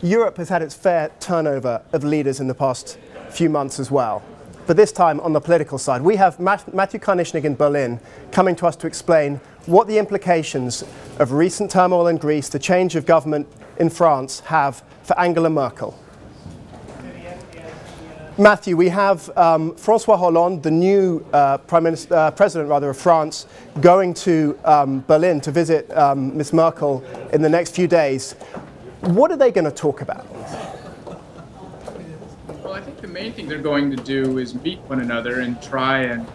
Europe has had its fair turnover of leaders in the past few months as well. But this time on the political side, we have Matthew Karnitschnig in Berlin coming to us to explain what the implications of recent turmoil in Greece, the change of government in France, have for Angela Merkel. Matthew, we have Francois Hollande, the new President of France, going to Berlin to visit Ms. Merkel in the next few days. What are they going to talk about? Well, I think the main thing they're going to do is meet one another and try and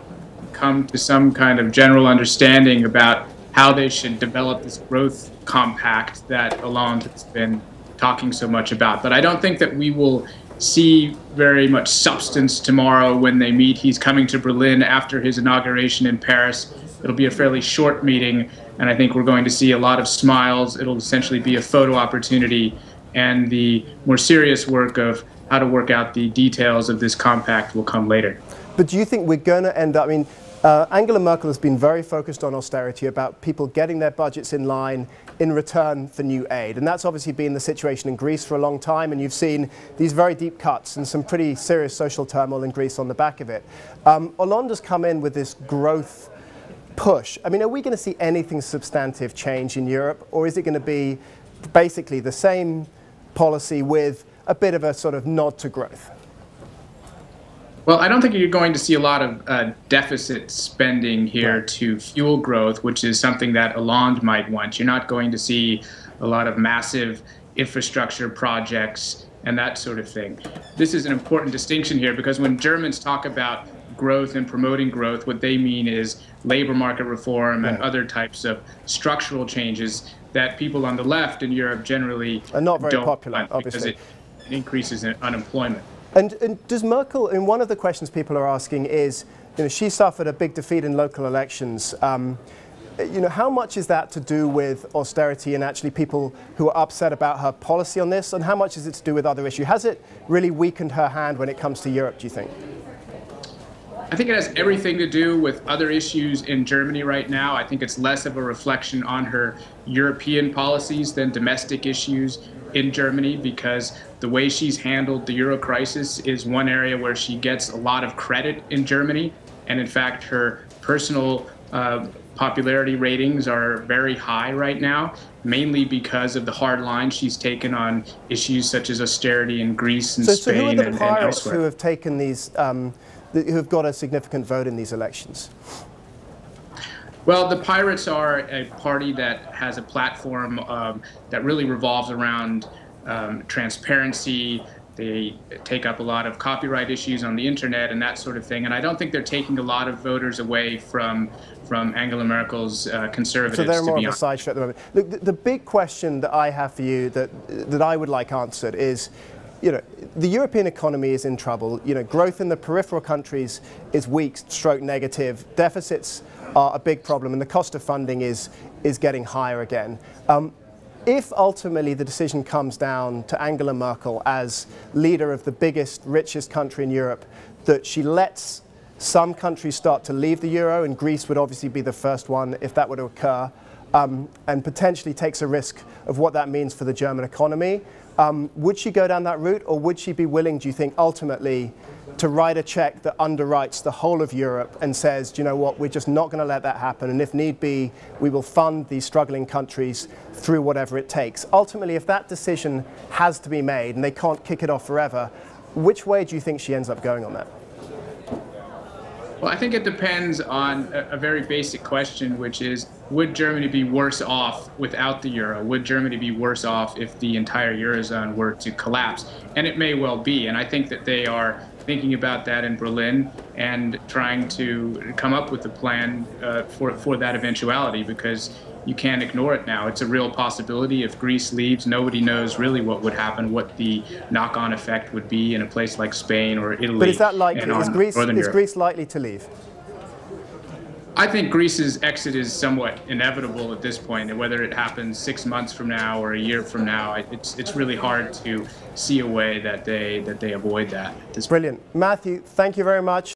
come to some kind of general understanding about how they should develop this growth compact that Hollande has been talking so much about. But I don't think that we will see very much substance tomorrow when they meet. He's coming to Berlin after his inauguration in Paris. It'll be a fairly short meeting, and I think we're going to see a lot of smiles. It'll essentially be a photo opportunity, and the more serious work of how to work out the details of this compact will come later. But do you think we're going to end up, I mean, Angela Merkel has been very focused on austerity, about people getting their budgets in line in return for new aid. And that's obviously been the situation in Greece for a long time, and you've seen these very deep cuts and some pretty serious social turmoil in Greece on the back of it. Hollande has come in with this growth push. I mean, are we going to see anything substantive change in Europe, or is it going to be basically the same policy with a bit of a sort of nod to growth? Well, I don't think you're going to see a lot of deficit spending here to fuel growth, which is something that Hollande might want. You're not going to see a lot of massive infrastructure projects and that sort of thing. This is an important distinction here, because when Germans talk about growth and promoting growth, what they mean is labor market reform and other types of structural changes that people on the left in Europe generally are not very popular, want, obviously, because it increases in unemployment. And does Merkel, and one of the questions people are asking is, you know, she suffered a big defeat in local elections. You know, how much is that to do with austerity and actually people who are upset about her policy on this, and how much is it to do with other issues? Has it really weakened her hand when it comes to Europe, do you think? I think it has everything to do with other issues in Germany right now. I think it's less of a reflection on her European policies than domestic issues in Germany, because the way she's handled the Euro crisis is one area where she gets a lot of credit in Germany. And in fact, her personal popularity ratings are very high right now, mainly because of the hard line she's taken on issues such as austerity in Greece and Spain. So who are the pirates and who have taken these, who have got a significant vote in these elections? Well, the Pirates are a party that has a platform that really revolves around transparency. They take up a lot of copyright issues on the internet and that sort of thing. And I don't think they're taking a lot of voters away from Angela Merkel's conservatives. So they're more of a sideshow at the moment. Look, the big question that I have for you that I would like answered is, you know, the European economy is in trouble. You know, growth in the peripheral countries is weak, stroke negative. Deficits are a big problem, and the cost of funding is getting higher again. If ultimately the decision comes down to Angela Merkel as leader of the biggest, richest country in Europe, that she lets some countries start to leave the euro, and Greece would obviously be the first one if that were to occur, and potentially takes a risk of what that means for the German economy, would she go down that route, or would she be willing, do you think, ultimately to write a check that underwrites the whole of Europe and says, do you know what, we're just not going to let that happen, and if need be, we will fund these struggling countries through whatever it takes? Ultimately, if that decision has to be made and they can't kick it off forever, which way do you think she ends up going on that? Well, I think it depends on a very basic question, which is, would Germany be worse off without the euro? Would Germany be worse off if the entire Eurozone were to collapse? And it may well be. And I think that they are thinking about that in Berlin and trying to come up with a plan for that eventuality, because you can't ignore it now. It's a real possibility. If Greece leaves, nobody knows really what would happen, what the knock-on effect would be in a place like Spain or Italy. But is that likely? Is Greece likely to leave? I think Greece's exit is somewhat inevitable at this point, and whether it happens 6 months from now or a year from now, it's really hard to see a way that they avoid that. Brilliant. Matthew, thank you very much.